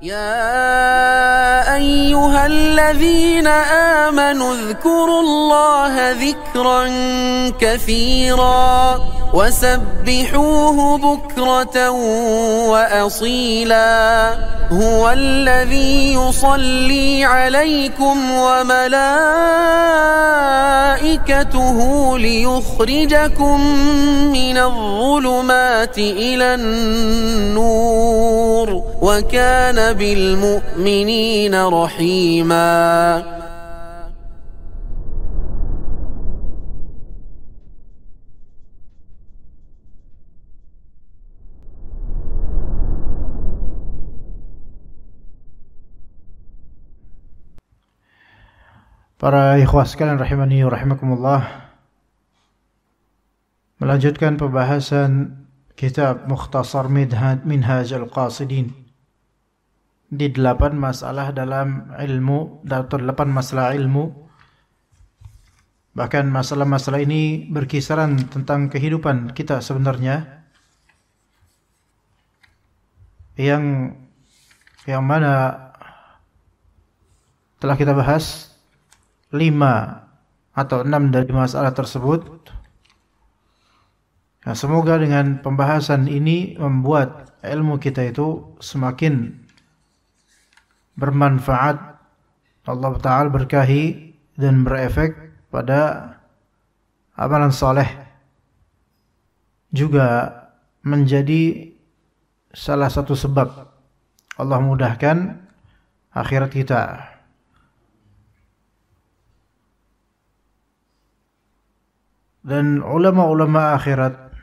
يا أيها الذين آمنوا اذكروا الله ذكرا كثيرا وسبحوه بكرة وأصيلا هو الذي يصلي عليكم وملائكته ليخرجكم من الظلمات إلى النور وكان بالمؤمنين رحيما. Para ikhwah sekalian rahimani wa rahimakumullah, melanjutkan pembahasan kitab Mukhtasar Minhaj al-Qasidin di 8 masalah dalam ilmu, atau 8 masalah ilmu. Bahkan masalah-masalah ini berkisaran tentang kehidupan kita sebenarnya, yang mana telah kita bahas 5 atau 6 dari masalah tersebut. Nah, semoga dengan pembahasan ini membuat ilmu kita itu semakin bermanfaat, Allah Ta'ala berkahi dan berefek pada amalan saleh, juga menjadi salah satu sebab Allah mudahkan akhirat kita. Dan ulama-ulama akhirat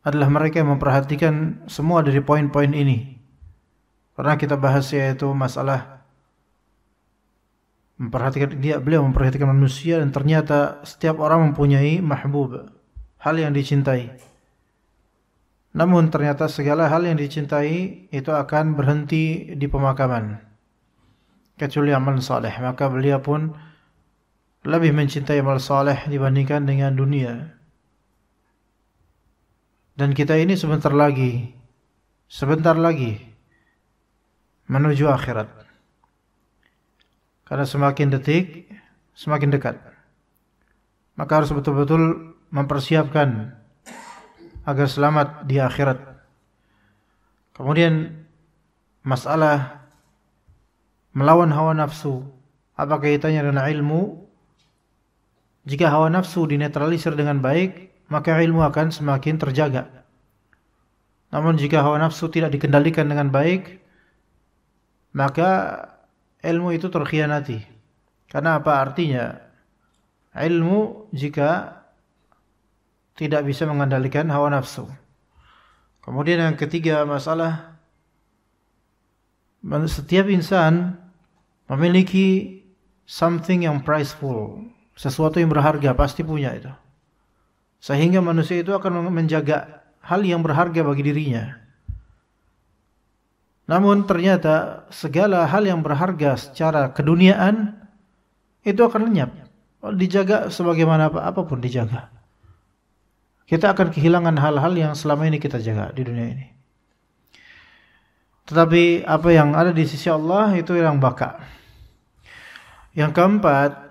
adalah mereka yang memperhatikan semua dari poin-poin ini. Pernah kita bahas, yaitu masalah beliau memperhatikan manusia, dan ternyata setiap orang mempunyai mahbub, hal yang dicintai. Namun ternyata segala hal yang dicintai itu akan berhenti di pemakaman, kecuali amal saleh. Maka beliau pun lebih mencintai amal saleh dibandingkan dengan dunia. Dan kita ini sebentar lagi menuju akhirat. Karena semakin detik semakin dekat. Maka harus betul-betul mempersiapkan agar selamat di akhirat. Kemudian masalah melawan hawa nafsu, apa kaitannya dengan ilmu? Jika hawa nafsu dinetralisir dengan baik, maka ilmu akan semakin terjaga. Namun jika hawa nafsu tidak dikendalikan dengan baik, maka ilmu itu terkhianati. Karena apa artinya ilmu jika tidak bisa mengendalikan hawa nafsu? Kemudian yang ketiga, masalah setiap insan memiliki something yang prizeful, sesuatu yang berharga, pasti punya itu. Sehingga manusia itu akan menjaga hal yang berharga bagi dirinya. Namun ternyata segala hal yang berharga secara keduniaan itu akan lenyap. Dijaga sebagaimana apapun dijaga, kita akan kehilangan hal-hal yang selama ini kita jaga di dunia ini. Tetapi apa yang ada di sisi Allah itu yang baka. Yang keempat,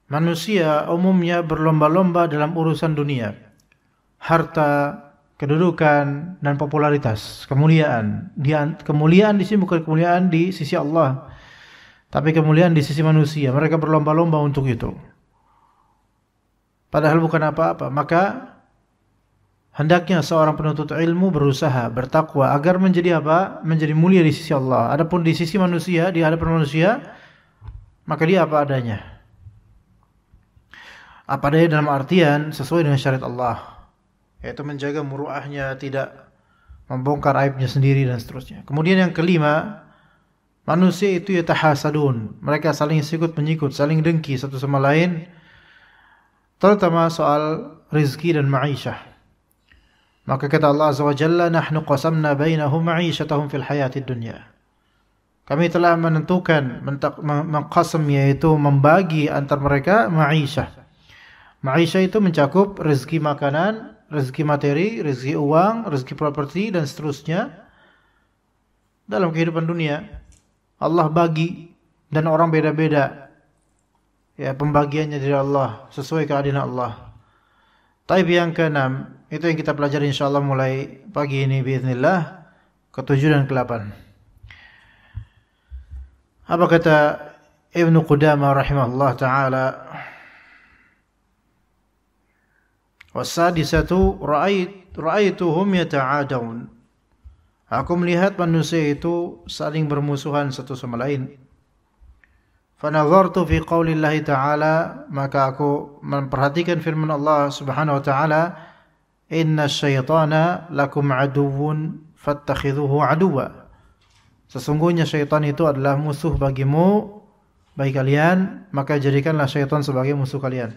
manusia umumnya berlomba-lomba dalam urusan dunia, harta, kedudukan, dan popularitas, kemuliaan. Kemuliaan di sini bukan kemuliaan di sisi Allah, tapi kemuliaan di sisi manusia. Mereka berlomba-lomba untuk itu, padahal bukan apa-apa. Maka hendaknya seorang penuntut ilmu berusaha bertakwa agar menjadi apa? Menjadi mulia di sisi Allah. Adapun di sisi manusia, di hadapan manusia, maka dia apa adanya. Apa adanya dalam artian sesuai dengan syariat Allah, yaitu menjaga muruahnya, tidak membongkar aibnya sendiri dan seterusnya. Kemudian yang kelima, manusia itu yatahasadun, mereka saling sikut menyikut, saling dengki satu sama lain, terutama soal rizki dan ma'isyah. Maka kata Allah Azza wa Jalla, nahnu qasamna bainahum ma'isyatahum fil hayatid dunya. Kami telah menentukan, mengqasam, yaitu membagi antar mereka ma'isyah. Ma'isyah itu mencakup rezeki makanan, rezeki materi, rezeki uang, rezeki properti, dan seterusnya dalam kehidupan dunia. Allah bagi dan orang beda-beda. Ya, pembagiannya dari Allah sesuai keadilan Allah. Taib yang keenam, itu yang kita pelajari insyaallah mulai pagi ini biiznillah, ke-7 dan ke-8. Apa kata Ibnu Qudamah rahimahullah taala? Wasadisatu ra'aituhum yata'adun. Aku melihat manusia itu saling bermusuhan satu sama lain. Fanadhartu fi qaulillahi ta'ala, maka aku memperhatikan firman Allah Subhanahu wa ta'ala, inna syaitana lakum aduwwun fattakhidhuhu aduwwa. Sesungguhnya syaitan itu adalah musuh bagimu, bagi kalian, maka jadikanlah syaitan sebagai musuh kalian.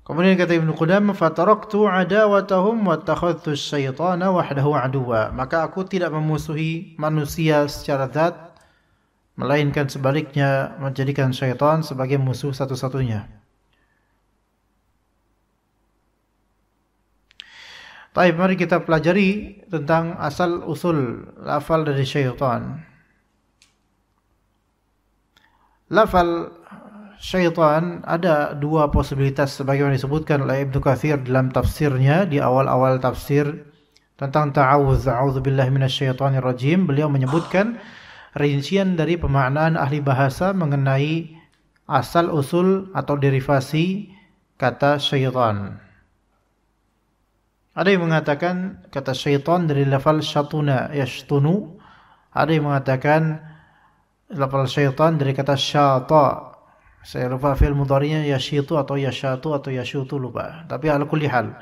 Kemudian kata Ibnu Qudamah, fataraktu adawatahum wattakhadhtu syaitana wahdahu aduwwa. Maka aku tidak memusuhi manusia secara zat, melainkan sebaliknya menjadikan syaitan sebagai musuh satu-satunya. Baik, mari kita pelajari tentang asal usul lafal dari syaitan. Lafal syaitan ada dua posibilitas sebagaimana disebutkan oleh Ibnu Katsir dalam tafsirnya di awal-awal tafsir tentang ta'awudz, a'udzubillahi minasyaitonir rajim. Beliau menyebutkan rincian dari pemaknaan ahli bahasa mengenai asal usul atau derivasi kata syaitan. Ada yang mengatakan kata syaitan dari lafal syatuna yashtunu, ada yang mengatakan lafal syaitan dari kata syata. Saya lupa fi'il mudhari'nya yashitu atau yashatu atau yashutu, lupa. Tapi ala kulli hal,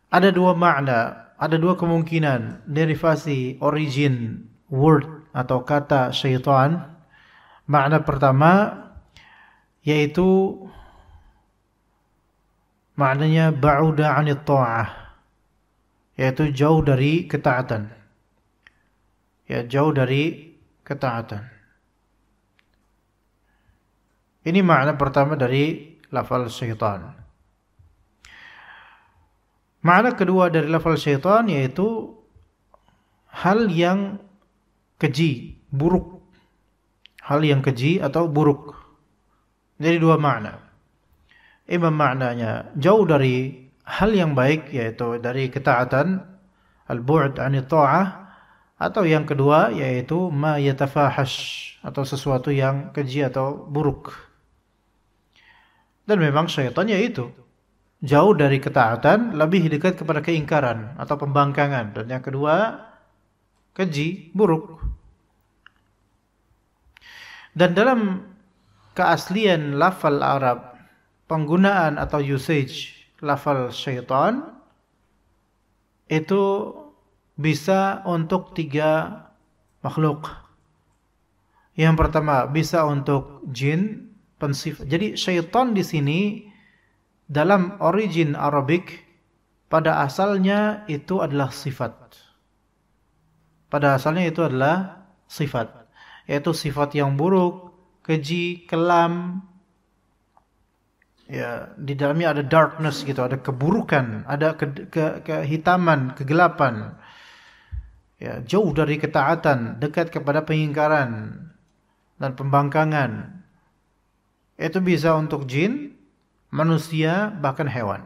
ada dua makna, ada dua kemungkinan derivasi origin word atau kata syaitan. Makna pertama yaitu maknanya ba'uda 'anit ta'ah, yaitu jauh dari ketaatan. Ya, jauh dari ketaatan. Ini makna pertama dari lafal syaitan. Makna kedua dari lafal syaitan yaitu hal yang keji, buruk. Hal yang keji atau buruk. Jadi dua makna. Imam maknanya jauh dari hal yang baik, yaitu dari ketaatan, al-bu'd 'anit ta'ah, atau yang kedua yaitu ma yatafahash, atau sesuatu yang keji atau buruk. Dan memang syaitan yaitu jauh dari ketaatan, lebih dekat kepada keingkaran atau pembangkangan. Dan yang kedua keji, buruk. Dan dalam keaslian lafal Arab, penggunaan atau usage lafal syaitan itu bisa untuk tiga makhluk. Yang pertama bisa untuk jin, pensifat. Jadi syaitan di sini dalam origin Arabik pada asalnya itu adalah sifat. Pada asalnya itu adalah sifat, yaitu sifat yang buruk, keji, kelam. Ya, di dalamnya ada darkness gitu, ada keburukan, ada kehitaman, kegelapan. Ya, jauh dari ketaatan, dekat kepada pengingkaran dan pembangkangan. Itu bisa untuk jin, manusia, bahkan hewan.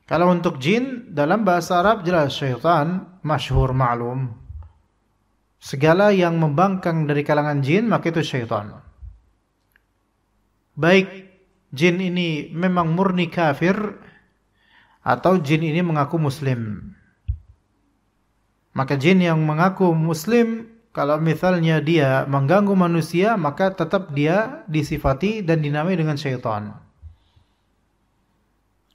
Kalau untuk jin dalam bahasa Arab jelas syaitan, masyhur ma'lum. Segala yang membangkang dari kalangan jin maka itu syaitan. Baik jin ini memang murni kafir atau jin ini mengaku muslim. Maka jin yang mengaku muslim, kalau misalnya dia mengganggu manusia, maka tetap dia disifati dan dinamai dengan syaitan.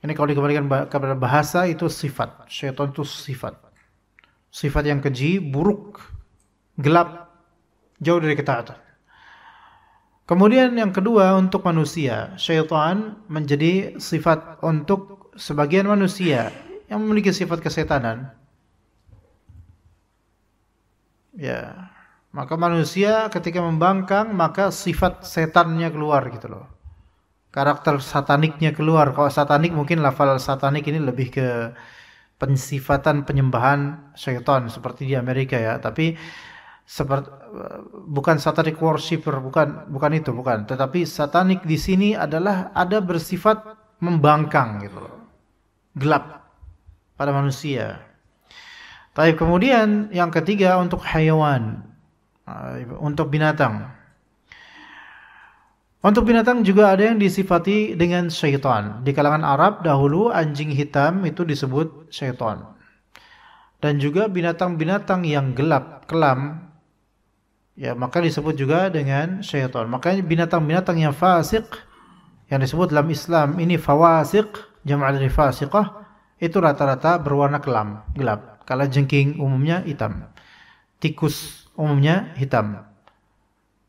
Ini kalau dikembalikan kepada bahasa itu sifat. Syaitan itu sifat. Sifat yang keji, buruk, gelap, jauh dari ketaatan. Kemudian yang kedua untuk manusia, syaitan menjadi sifat untuk sebagian manusia yang memiliki sifat kesetanan. Ya, maka manusia ketika membangkang maka sifat setannya keluar gitu loh. Karakter sataniknya keluar. Kalau satanik mungkin lafal satanik ini lebih ke pensifatan penyembahan syaitan seperti di Amerika ya, tapi seperti bukan satanic worshipper, bukan itu, bukan. Tetapi satanik di sini adalah ada bersifat membangkang gitu, gelap pada manusia. Tapi kemudian yang ketiga untuk hayawan, untuk binatang. Untuk binatang juga ada yang disifati dengan syaitan. Di kalangan Arab dahulu anjing hitam itu disebut syaitan. Dan juga binatang-binatang yang gelap, kelam, ya maka disebut juga dengan syaitan. Makanya binatang-binatang yang fasik, yang disebut dalam Islam ini fawasik, jama' dari fasiqah, itu rata-rata berwarna kelam, gelap. Kalau jengking umumnya hitam, tikus umumnya hitam.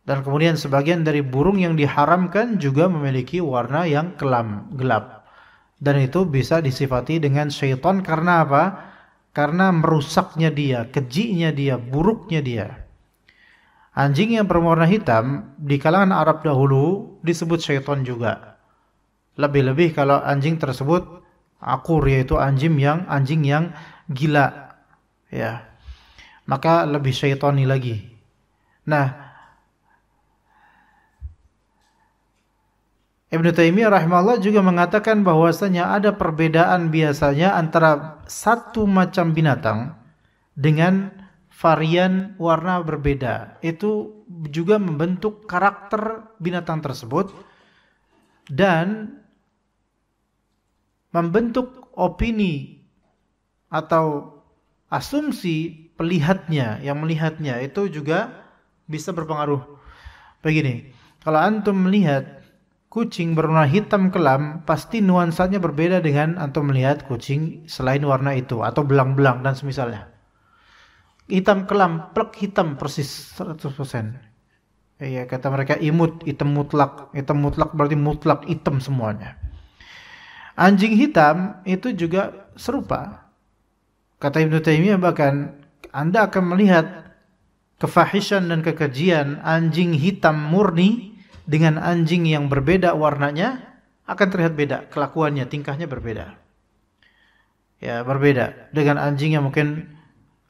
Dan kemudian sebagian dari burung yang diharamkan juga memiliki warna yang kelam, gelap. Dan itu bisa disifati dengan syaitan karena apa? Karena merusaknya dia, kejinya dia, buruknya dia. Anjing yang berwarna hitam di kalangan Arab dahulu disebut syaitan juga. Lebih-lebih kalau anjing tersebut akur, yaitu anjing yang gila, ya. Maka lebih syaitani lagi. Nah, Ibnu Taimiyah rahimahullah juga mengatakan bahwasanya ada perbedaan biasanya antara satu macam binatang dengan varian warna berbeda. Itu juga membentuk karakter binatang tersebut dan membentuk opini atau asumsi pelihatnya, yang melihatnya itu juga bisa berpengaruh. Begini, kalau antum melihat kucing berwarna hitam kelam, pasti nuansanya berbeda dengan antum melihat kucing selain warna itu atau belang-belang dan semisalnya. Hitam kelam, plek hitam persis 100%. Ya, kata mereka imut, hitam mutlak. Hitam mutlak berarti mutlak hitam semuanya. Anjing hitam itu juga serupa. Kata Ibnu Taimiyah bahkan Anda akan melihat kefahishan dan kekejian anjing hitam murni dengan anjing yang berbeda warnanya akan terlihat beda, kelakuannya, tingkahnya berbeda. Ya, berbeda dengan anjing yang mungkin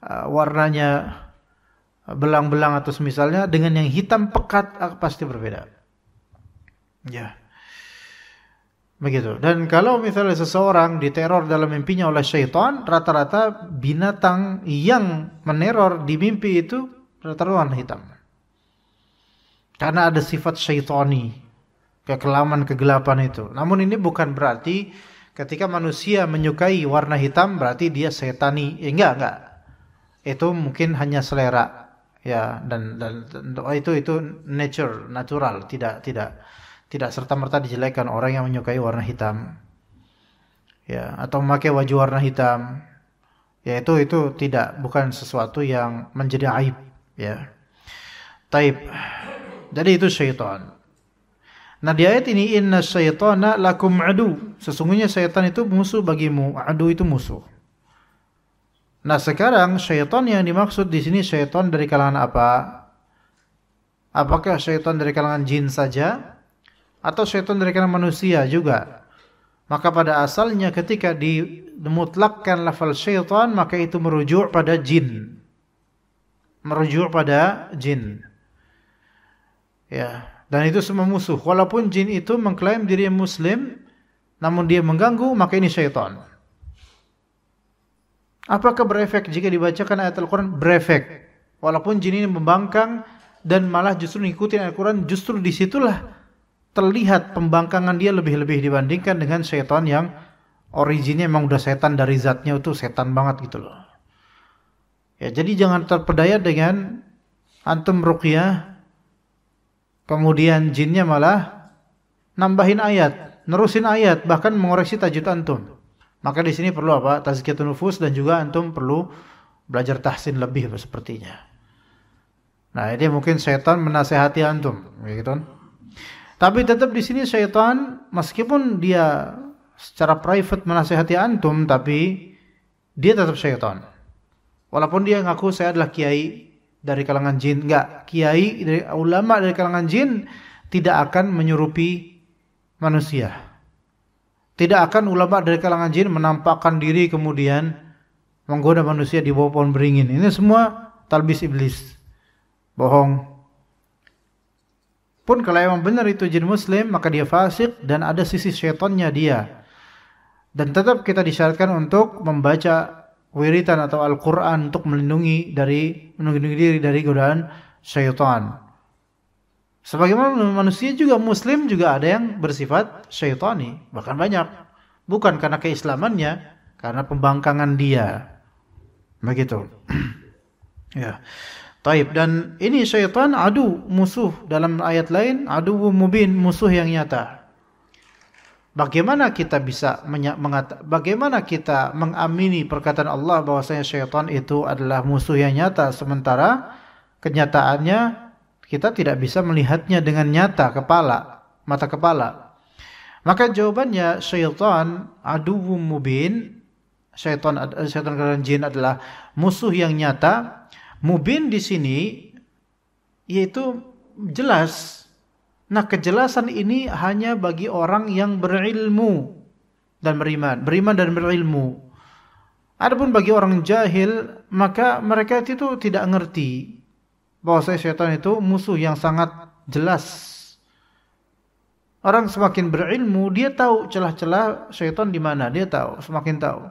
warnanya belang-belang atau semisalnya dengan yang hitam pekat pasti berbeda. Ya. Begitu. Dan kalau misalnya seseorang diteror dalam mimpinya oleh syaitan, rata-rata binatang yang meneror di mimpi itu rata-rata warna hitam. Karena ada sifat syaitani, kekelaman, kegelapan itu. Namun ini bukan berarti ketika manusia menyukai warna hitam berarti dia syaitanI. Enggak. Itu mungkin hanya selera, ya, dan itu natural, tidak serta-merta dijelekkan orang yang menyukai warna hitam. Ya, atau memakai baju warna hitam. Ya, itu bukan sesuatu yang menjadi aib, ya. Taib. Jadi itu syaitan. Nah, di ayat ini inna syaitana lakum adu. Sesungguhnya syaitan itu musuh bagimu. Adu itu musuh. Nah, sekarang syaitan yang dimaksud di sini syaitan dari kalangan apa? Apakah syaitan dari kalangan jin saja atau syaitan dari kalangan manusia juga? Maka pada asalnya ketika dimutlakkan lafal syaitan, maka itu merujuk pada jin. Merujuk pada jin. Ya, dan itu semua musuh. Walaupun jin itu mengklaim dirinya muslim, namun dia mengganggu, maka ini syaitan. Apakah berefek jika dibacakan ayat Al-Quran? Berefek. Walaupun jin ini membangkang dan malah justru mengikuti Al-Quran, justru disitulah terlihat pembangkangan dia lebih-lebih dibandingkan dengan syaitan yang originnya memang udah setan dari zatnya, itu setan banget gitu loh. Ya, jadi jangan terpedaya dengan antum ruqyah, kemudian jinnya malah nambahin ayat, nerusin ayat, bahkan mengoreksi tajwid antum. Maka di sini perlu apa? Tazkiyatun nufus, dan juga antum perlu belajar tahsin lebih sepertinya. Nah, ini mungkin syaitan menasehati antum, gitu. Tapi tetap di sini syaitan meskipun dia secara private menasehati antum, tapi dia tetap syaitan. Walaupun dia ngaku saya adalah kiai dari kalangan jin, enggak, kiai dari ulama dari kalangan jin tidak akan menyerupi manusia. Tidak akan ulama dari kalangan jin menampakkan diri kemudian menggoda manusia di bawah pohon beringin. Ini semua talbis iblis, bohong. Pun kalau memang benar itu jin muslim, maka dia fasik dan ada sisi syaitannya dia. Dan tetap kita disyaratkan untuk membaca wiritan atau Al-Quran untuk melindungi diri dari godaan syaitan. Sebagaimana manusia juga muslim juga ada yang bersifat syaitani, bahkan banyak. Bukan karena keislamannya, karena pembangkangan dia. Begitu. Ya. Taib, dan ini syaitan adu, musuh. Dalam ayat lain, adu mubin, musuh yang nyata. Bagaimana kita bisa bagaimana kita mengamini perkataan Allah bahwasanya syaitan itu adalah musuh yang nyata, sementara kenyataannya kita tidak bisa melihatnya dengan nyata mata kepala. Maka jawabannya syaitan adu mubin, syaitan dan jin adalah musuh yang nyata. Mubin di sini yaitu jelas. Nah, kejelasan ini hanya bagi orang yang berilmu dan beriman dan berilmu. Adapun bagi orang jahil, maka mereka itu tidak ngerti bahwa syaitan itu musuh yang sangat jelas. Orang semakin berilmu, dia tahu celah-celah syaitan di mana, dia tahu, semakin tahu.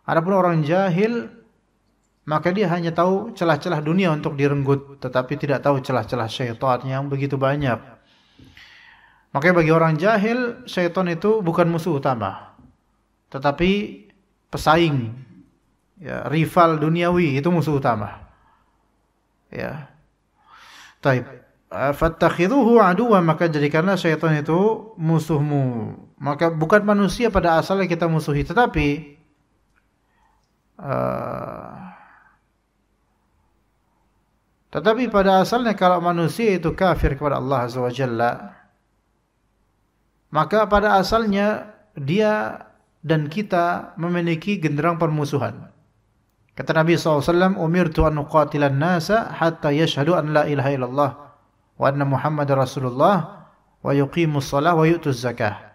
Adapun orang jahil, maka dia hanya tahu celah-celah dunia untuk direnggut, tetapi tidak tahu celah-celah syaitan yang begitu banyak. Makanya bagi orang jahil, syaitan itu bukan musuh utama, tetapi pesaing, ya, rival duniawi, itu musuh utama. Ya. Taib. Fattakhiduhu aduwa, maka jadikanlah syaitan itu musuhmu. Maka bukan manusia pada asalnya kita musuhi, tetapi pada asalnya kalau manusia itu kafir kepada Allah Azza wa Jalla, maka pada asalnya dia dan kita memiliki genderang permusuhan. Kata Nabi SAW, umirtu an uqatilan nasa hatta yashhadu an la ilaha illallah wa anna Muhammadar Rasulullah wa yuqimus shalah wa yu'tuz zakah.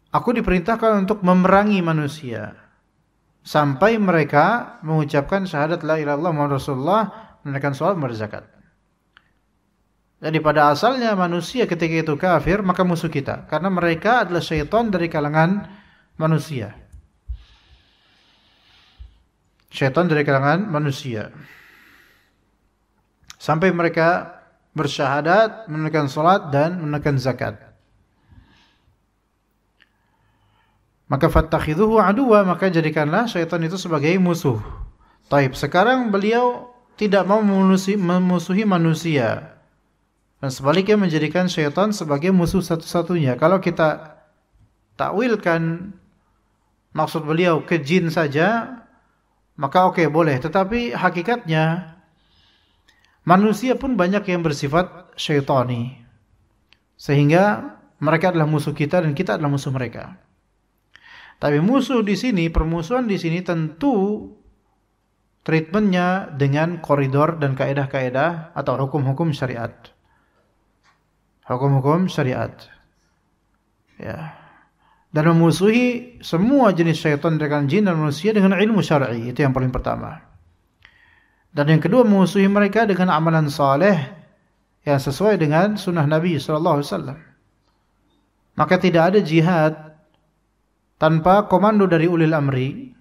Aku diperintahkan untuk memerangi manusia sampai mereka mengucapkan syahadat la ilaha illallah Muhammad Rasulullah, menunaikan salat, membayar zakat. Jadi pada asalnya manusia ketika itu kafir, maka musuh kita, karena mereka adalah syaitan dari kalangan manusia. Syaitan dari kalangan manusia. Sampai mereka bersyahadat, menunaikan salat dan menunaikan zakat. Maka fattakhidhuhu aduwa, maka jadikanlah syaitan itu sebagai musuh. Taib, sekarang beliau tidak mau memusuhi manusia, dan sebaliknya menjadikan syaitan sebagai musuh satu-satunya. Kalau kita takwilkan maksud beliau ke jin saja, maka oke, boleh. Tetapi hakikatnya manusia pun banyak yang bersifat syaitani, sehingga mereka adalah musuh kita dan kita adalah musuh mereka. Tapi musuh di sini, permusuhan di sini tentu treatmentnya dengan koridor dan kaedah-kaedah atau hukum-hukum syariat. Hukum-hukum syariat. Ya. Dan memusuhi semua jenis syaitan dengan jin dan manusia dengan ilmu syar'i, itu yang paling pertama. Dan yang kedua, memusuhi mereka dengan amalan saleh yang sesuai dengan sunnah Nabi SAW. Maka tidak ada jihad tanpa komando dari ulil amri.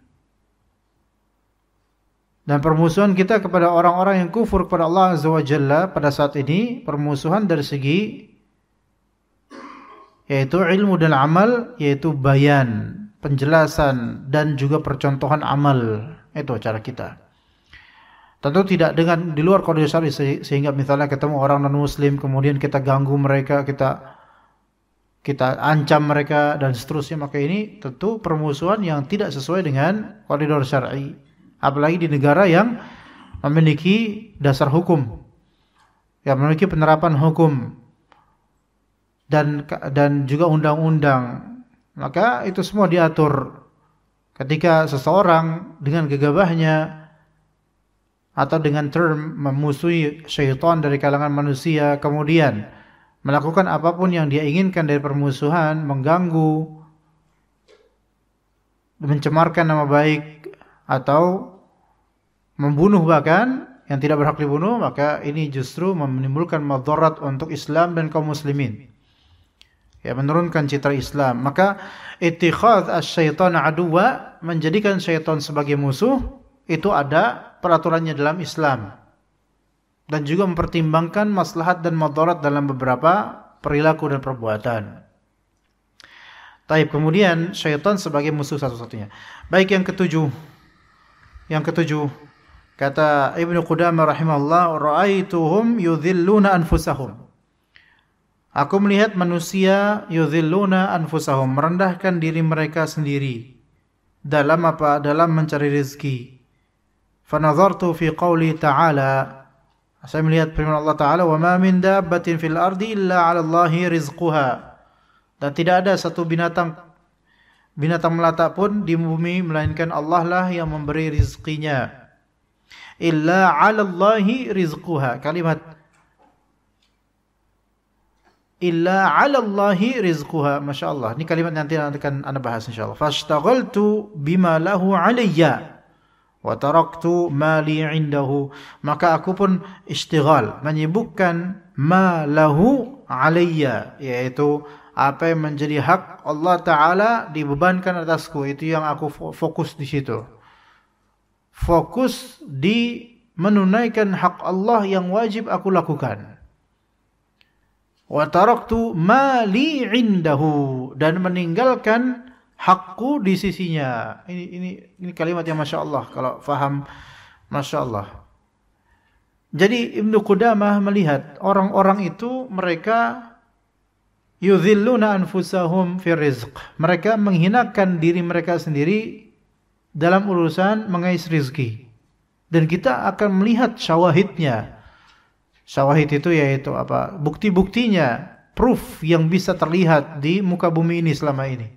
Dan permusuhan kita kepada orang-orang yang kufur kepada Allah Azza wa Jalla pada saat ini, permusuhan dari segi yaitu ilmu dan amal, yaitu bayan, penjelasan dan juga percontohan amal. Itu cara kita. Tentu tidak dengan di luar koridor syar'i, sehingga misalnya ketemu orang non muslim kemudian kita ganggu mereka, kita ancam mereka dan seterusnya. Maka ini tentu permusuhan yang tidak sesuai dengan koridor syar'i, apalagi di negara yang memiliki dasar hukum, yang memiliki penerapan hukum dan juga undang-undang. Maka itu semua diatur. Ketika seseorang dengan gegabahnya atau dengan term memusuhi syaitan dari kalangan manusia, kemudian melakukan apapun yang dia inginkan dari permusuhan, mengganggu, mencemarkan nama baik atau membunuh bahkan yang tidak berhak dibunuh, maka ini justru menimbulkan madarat untuk Islam dan kaum muslimin. Ya, menurunkan citra Islam. Maka ittikhadz asy-syaitan aduwa, menjadikan syaitan sebagai musuh, itu ada peraturannya dalam Islam. Dan juga mempertimbangkan maslahat dan madarat dalam beberapa perilaku dan perbuatan. Taib, kemudian syaitan sebagai musuh satu-satunya. Baik, yang ketujuh. Kata Ibnu Qudamah rahimahullah, ra'aituhum yudhilluna anfusahum. Aku melihat manusia yudhilluna anfusahum, merendahkan diri mereka sendiri. Dalam apa? Dalam mencari rezeki. Fanadhartu fi qawli ta'ala. Saya melihat firman Allah Ta'ala, wa ma min dabbatin fil ardi illa 'ala Allahi rizquha. Dan tidak ada satu binatang melata pun di bumi melainkan Allah lah yang memberi rizkinya. Illa 'ala Allahi rizquha. Kalimat illa 'ala Allahi rizquha, masyaallah. Ini kalimat nanti akan Anda bahas insyaallah. Fashtaghaltu bima lahu 'alayya wa taraktu ma li 'indahu. Maka aku pun istighal, menyibukkan ma lahu 'alayya, yaitu apa yang menjadi hak Allah Ta'ala dibebankan atasku. Itu yang aku fokus di situ. Fokus di menunaikan hak Allah yang wajib aku lakukan. Wa taraktu ma li 'indahu, dan meninggalkan hakku di sisinya. Ini kalimat yang Masya Allah, kalau faham Masya Allah. Jadi Ibnu Qudamah melihat orang-orang itu mereka yudhilluna anfusahum fi rizq. Mereka menghinakan diri mereka sendiri dalam urusan mengais rizki. Dan kita akan melihat syawahidnya. Syawahid itu yaitu apa? Bukti-buktinya, proof yang bisa terlihat di muka bumi ini selama ini.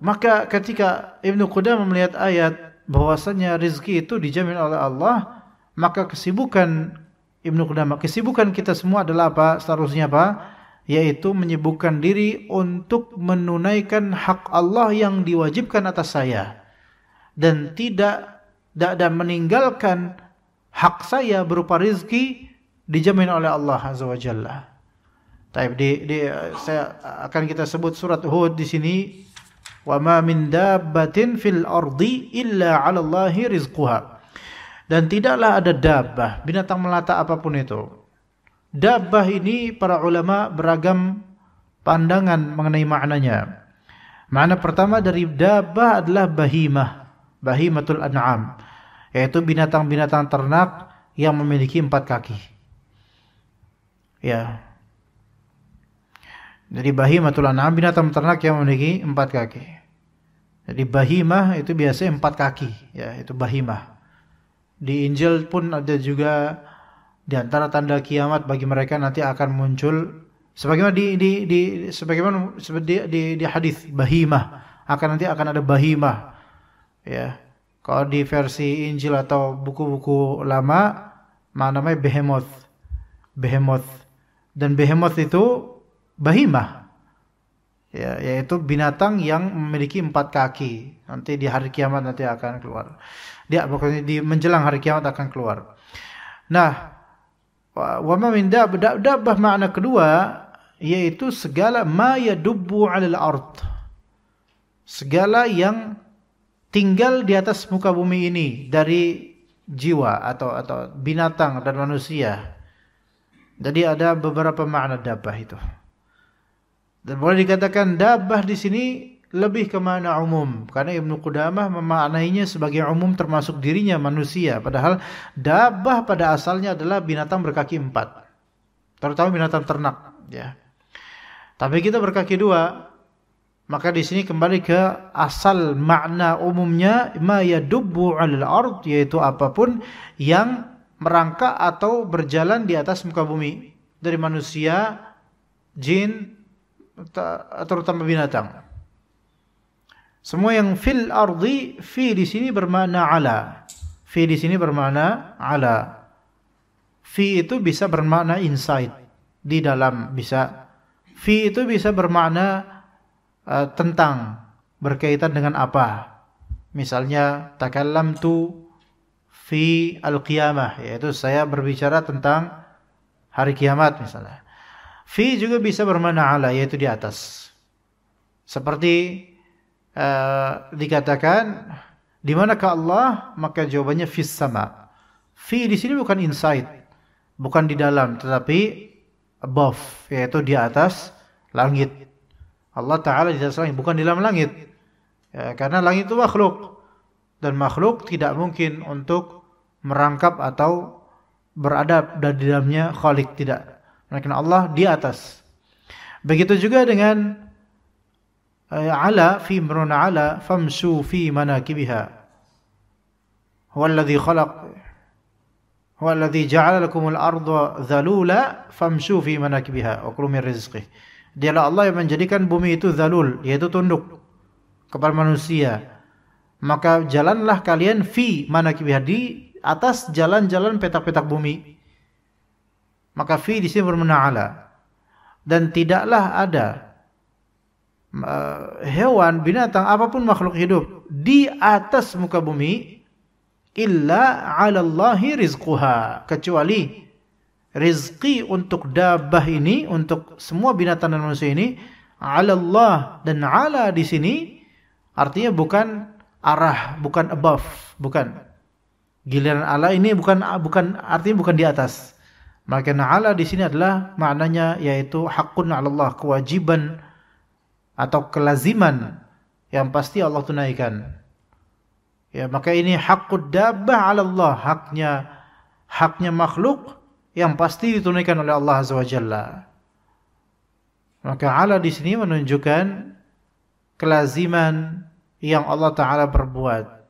Maka ketika Ibnu Qudamah melihat ayat bahwasanya rizki itu dijamin oleh Allah, maka kesibukan Ibnu Qudamah, kesibukan kita semua adalah apa? Seterusnya apa? Yaitu menyibukkan diri untuk menunaikan hak Allah yang diwajibkan atas saya, dan tidak meninggalkan hak saya berupa rizki dijamin oleh Allah Azza wa Jalla. Saya akan kita sebut surat Hud di sini. Wa ma min dabbatin fil ardi illa 'ala Allahi rizquha. Dan tidaklah ada dabbah, binatang melata apapun itu. Dabbah ini para ulama beragam pandangan mengenai maknanya. Makna pertama dari dabbah adalah bahimah, bahimatul an'am, yaitu binatang-binatang ternak yang memiliki 4 kaki. Ya. Jadi bahimatul an'am, binatang ternak yang memiliki 4 kaki. Jadi bahimah itu biasanya 4 kaki, ya, itu bahimah. Di Injil pun ada juga di antara tanda kiamat bagi mereka nanti akan muncul sebagaimana di hadis bahimah, nanti akan ada bahimah. Ya. Kalau di versi Injil atau buku-buku lama namanya behemoth. Dan behemoth itu bahimah. Ya, yaitu binatang yang memiliki 4 kaki. Nanti di hari kiamat nanti akan keluar. Pokoknya di menjelang hari kiamat akan keluar. Nah, wa ma min dabbah makna kedua yaitu segala ma yadubbu 'alal ard. Segala yang tinggal di atas muka bumi ini dari jiwa atau binatang dan manusia. Jadi ada beberapa makna dabbah itu. Dan boleh dikatakan dabbah di sini lebih ke makna umum, karena Ibnu Qudamah memaknainya sebagai umum termasuk dirinya manusia, padahal dabbah pada asalnya adalah binatang berkaki 4, terutama binatang ternak, ya. Tapi kita berkaki 2, maka di sini kembali ke asal makna umumnya, ma yadubbu 'alal ard, yaitu apapun yang merangkak atau berjalan di atas muka bumi dari manusia, jin, terutama binatang. Semua yang fil ardi, fi di sini bermakna ala. Fi di sini bermakna ala. Fi itu bisa bermakna inside, di dalam bisa. Fi itu bisa bermakna tentang, berkaitan dengan apa. Misalnya takallamtu fi al-qiyamah, yaitu saya berbicara tentang hari kiamat misalnya. Fi juga bisa bermakna ala, yaitu di atas. Seperti dikatakan di manakah Allah, maka jawabannya fis sama. Fi di sini bukan inside, bukan di dalam, tetapi above, yaitu di atas langit. Allah Ta'ala di atas langit, bukan di dalam langit. Ya, karena langit itu makhluk, dan makhluk tidak mungkin untuk merangkap atau beradab dan di dalamnya khalik, tidak. Melainkan Allah di atas. Begitu juga dengan ala, fi maruna ala, famshu fi manakibiha. Huwallazi khalaq, huwallazi ja'ala lakumul arda dhalula famshu fi manakibiha wa kulu min rizqih. Dialah Allah yang menjadikan bumi itu dhalul, yaitu tunduk kepada manusia. Maka jalanlah kalian fi manakibiha, di atas jalan-jalan petak-petak bumi. Maka fi di sini bermakna ala. Dan tidaklah ada hewan, binatang, apapun makhluk hidup di atas muka bumi illa 'ala Allahi rizquha, kecuali rizki untuk dabah ini, untuk semua binatang dan manusia ini 'ala Allah. Dan 'ala di sini artinya bukan arah, bukan above, bukan. Giliran ala ini bukan artinya bukan di atas. Maka ala di sini adalah maknanya yaitu haqqun 'ala Allah, kewajiban atau kelaziman yang pasti Allah tunaikan. Ya, maka ini haqqud dabbah 'ala Allah, haknya makhluk yang pasti ditunaikan oleh Allah Azza wa Jalla. Maka ala di sini menunjukkan kelaziman yang Allah Ta'ala perbuat.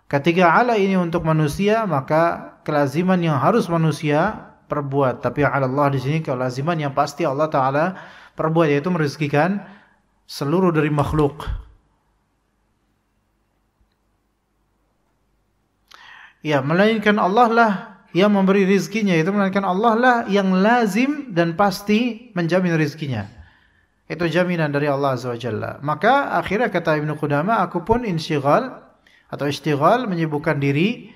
Ketika ala ini untuk manusia, maka kelaziman yang harus manusia perbuat. Tapi ala Allah di sini kelaziman yang pasti Allah Ta'ala perbuat, yaitu merezekikan seluruh dari makhluk. Ya, melainkan Allah lah yang memberi rizkinya, itu melainkan Allah lah yang lazim dan pasti menjamin rizkinya. Itu jaminan dari Allah Azza wa Jalla. Maka akhirnya kata Ibnu Qudamah, aku pun insyighal atau istighal, menyibukkan diri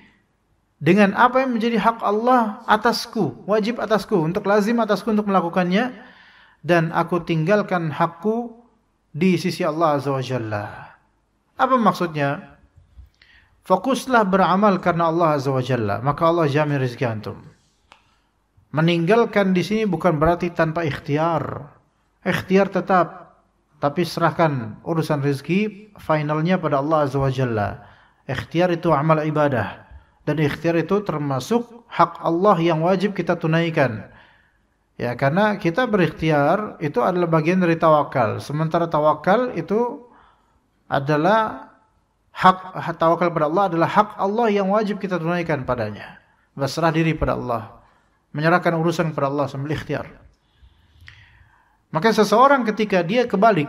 dengan apa yang menjadi hak Allah atasku, wajib atasku, untuk lazim atasku untuk melakukannya, dan aku tinggalkan hakku di sisi Allah Azza wa Jalla. Apa maksudnya? Fokuslah beramal karena Allah Azza wa Jalla, maka Allah jamin rezeki antum. Meninggalkan di sini bukan berarti tanpa ikhtiar. Ikhtiar tetap, tapi serahkan urusan rezeki finalnya pada Allah Azza wa Jalla. Ikhtiar itu amal ibadah, dan ikhtiar itu termasuk hak Allah yang wajib kita tunaikan. Ya, karena kita berikhtiar itu adalah bagian dari tawakal. Sementara tawakal itu adalah tawakal pada Allah adalah hak Allah yang wajib kita tunaikan padanya. Berserah diri pada Allah, menyerahkan urusan kepada Allah sambil ikhtiar. Maka seseorang ketika dia kebalik,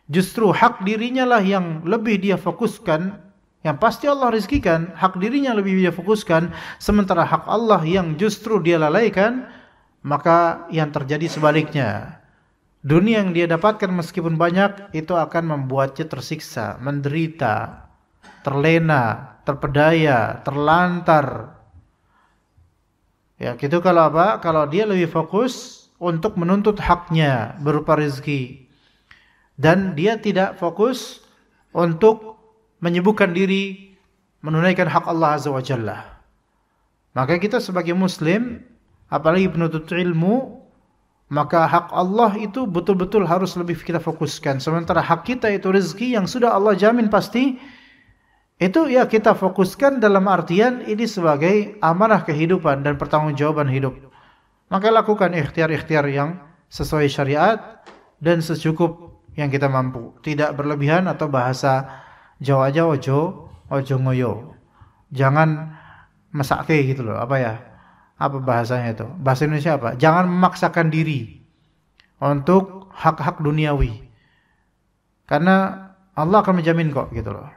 justru hak dirinya lah yang lebih dia fokuskan, yang pasti Allah rizkikan, hak dirinya lebih dia fokuskan, sementara hak Allah yang justru dia lalaikan, maka yang terjadi sebaliknya. Dunia yang dia dapatkan meskipun banyak, itu akan membuatnya tersiksa, menderita, terlena, terpedaya, terlantar. Ya, gitu kalau apa? Kalau dia lebih fokus untuk menuntut haknya berupa rezeki, dan dia tidak fokus untuk menyibukkan diri menunaikan hak Allah Azza wa Jalla. Maka kita sebagai muslim, apalagi penuntut ilmu, maka hak Allah itu betul-betul harus lebih kita fokuskan. Sementara hak kita itu rezeki yang sudah Allah jamin pasti, itu ya kita fokuskan dalam artian ini sebagai amanah kehidupan dan pertanggungjawaban hidup. Maka lakukan ikhtiar-ikhtiar yang sesuai syariat dan secukup yang kita mampu. Tidak berlebihan, atau bahasa Jawa aja ojo ngoyo. Jangan mesake gitu loh. Apa ya? Apa bahasanya itu? Bahasa Indonesia apa? Jangan memaksakan diri untuk hak-hak duniawi. Karena Allah akan menjamin kok gitu loh.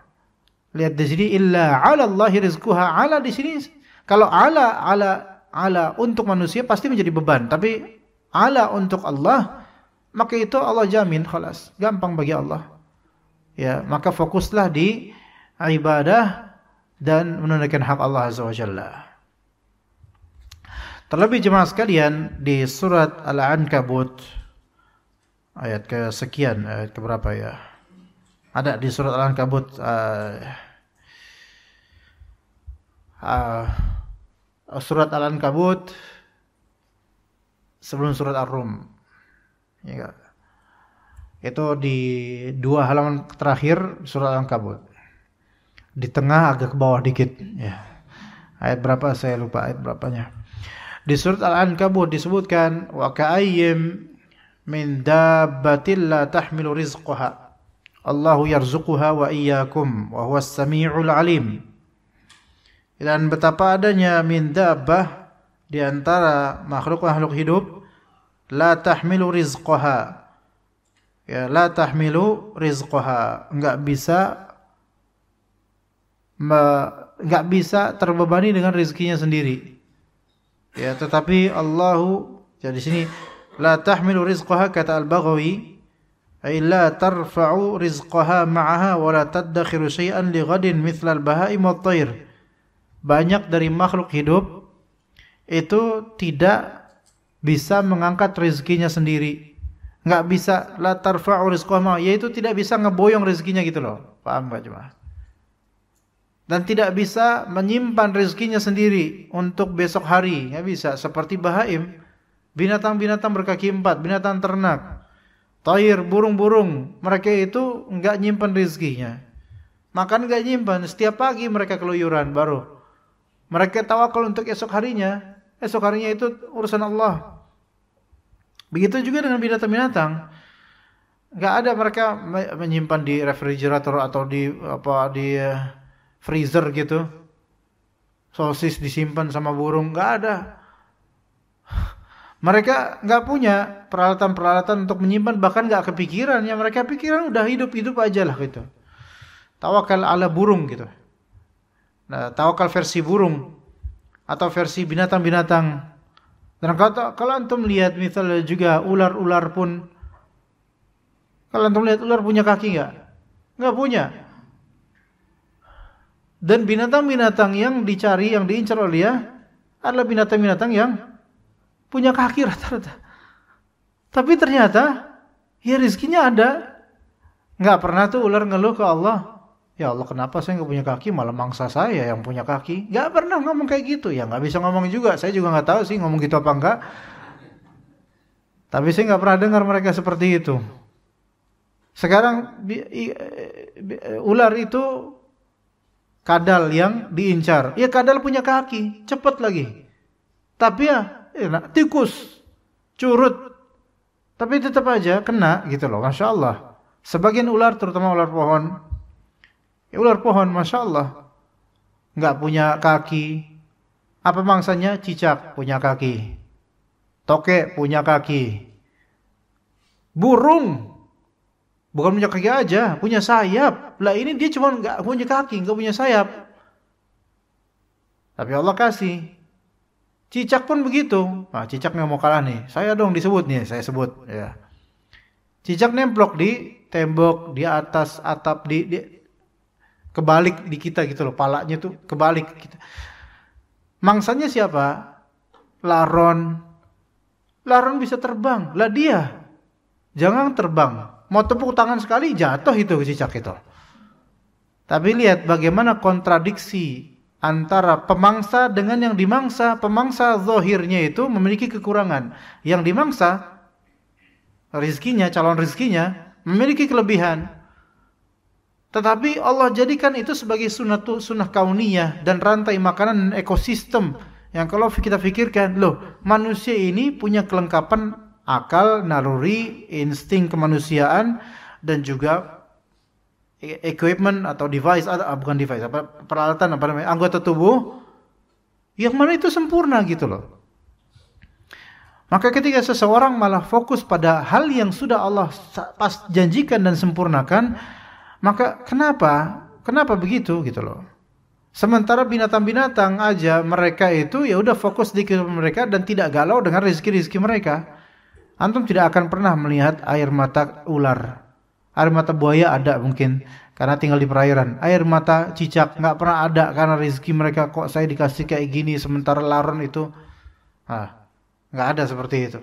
Lihat di sini, illa 'ala Allahi rizquha. Ala di sini, kalau ala untuk manusia pasti menjadi beban, tapi ala untuk Allah maka itu Allah jamin, khalas, gampang bagi Allah. Ya, maka fokuslah di ibadah dan menunaikan hak Allah Azza wa Jalla. Terlebih jemaah sekalian, di surat Al-Ankabut ayat kesekian, ayat keberapa ya? Ada di surat Al-Ankabut surat Al-Ankabut sebelum surat Ar-Rum. Ya, itu di 2 halaman terakhir surat Al-Ankabut. Di tengah agak ke bawah dikit. Ya. Ayat berapa saya lupa ayat berapanya. Di surat Al-Ankabut disebutkan wa ka'ayyim min dabbatin la tahmilu rizqaha Allahu yarzuquha wa iyyakum wa huwas samiul alim. Dan betapa adanya min dabbah di antara makhluk-makhluk hidup la tahmilu rizqaha. Ya, la tahmilu rizqaha, enggak bisa terbebani dengan rezekinya sendiri. Ya, tetapi Allahu, jadi sini la tahmilu rizqaha kata Al-Baghawi, ay la tarfa'u rizqaha ma'aha wa la tadakhiru syai'an li ghadin mithla al-bahaim wat-tayr. Banyak dari makhluk hidup itu tidak bisa mengangkat rezekinya sendiri. Enggak bisa, la tarfa'u rizqaha, yaitu tidak bisa ngeboyong rezekinya gitu loh. Paham enggak jemaah? Dan tidak bisa menyimpan rezekinya sendiri untuk besok hari, enggak bisa. Seperti bahaim, binatang-binatang berkaki 4, binatang ternak, tayr, burung-burung, mereka itu enggak nyimpan rezekinya. Makan enggak nyimpan, setiap pagi mereka keluyuran baru. Mereka tawakal untuk esok harinya. Esok harinya itu urusan Allah. Begitu juga dengan binatang-binatang. Enggak ada mereka menyimpan di refrigerator atau di freezer gitu. Sosis disimpan sama burung, enggak ada. Mereka enggak punya peralatan-peralatan untuk menyimpan, bahkan enggak kepikiran. Yang mereka pikiran udah hidup-hidup aja lah gitu. Tawakal ala burung gitu. Nah, tawakal versi burung atau versi binatang-binatang. Dan kalau antum lihat misalnya juga ular-ular pun, kalau antum lihat ular punya kaki enggak? Enggak punya. Dan binatang-binatang yang dicari, yang diincar oleh dia adalah binatang-binatang yang punya kaki rata-rata. Tapi ternyata ya rezekinya ada. Enggak pernah tuh ular ngeluh ke Allah, ya Allah kenapa saya enggak punya kaki, malah mangsa saya yang punya kaki. Enggak pernah ngomong kayak gitu. Ya enggak bisa ngomong juga. Saya juga enggak tahu sih ngomong gitu apa enggak. Tapi saya enggak pernah dengar mereka seperti itu. Sekarang ular itu kadal yang diincar. Ya kadal punya kaki, cepat lagi. Tapi ya tikus, curut. Tapi tetap aja kena gitu loh, Masya Allah. Sebagian ular, terutama ular pohon, ular pohon, Masya Allah, nggak punya kaki. Apa mangsanya? Cicak punya kaki, tokek punya kaki, burung bukan punya kaki aja, punya sayap. Lah ini dia cuma nggak punya kaki, nggak punya sayap. Tapi Allah kasih. Cicak pun begitu. Nah, cicak nggak mau kalah nih. Saya dong disebut nih, saya sebut. Ya. Cicak nemplok di tembok, di atas atap, di kebalik di kita gitu loh, palanya tuh kebalik kita. Mangsanya siapa? Laron. Laron bisa terbang. Lah dia jangan terbang. Mau tepuk tangan sekali jatuh itu cicak itu. Tapi lihat bagaimana kontradiksi antara pemangsa dengan yang dimangsa. Pemangsa zahirnya itu memiliki kekurangan. Yang dimangsa rizkinya, calon rizkinya memiliki kelebihan. Tetapi Allah jadikan itu sebagai sunnah kauniyah dan rantai makanan dan ekosistem yang kalau kita pikirkan, loh manusia ini punya kelengkapan akal, naluri, insting kemanusiaan dan juga equipment atau device, bukan device, peralatan anggota tubuh yang mana itu sempurna gitu loh. Maka ketika seseorang malah fokus pada hal yang sudah Allah pas janjikan dan sempurnakan, maka kenapa begitu gitu loh. Sementara binatang-binatang aja mereka itu ya udah fokus di kehidupan mereka dan tidak galau dengan rezeki-rezeki mereka. Antum tidak akan pernah melihat air mata ular. Air mata buaya ada mungkin karena tinggal di perairan. Air mata cicak nggak pernah ada karena rezeki mereka kok saya dikasih kayak gini sementara laron itu nggak ada seperti itu.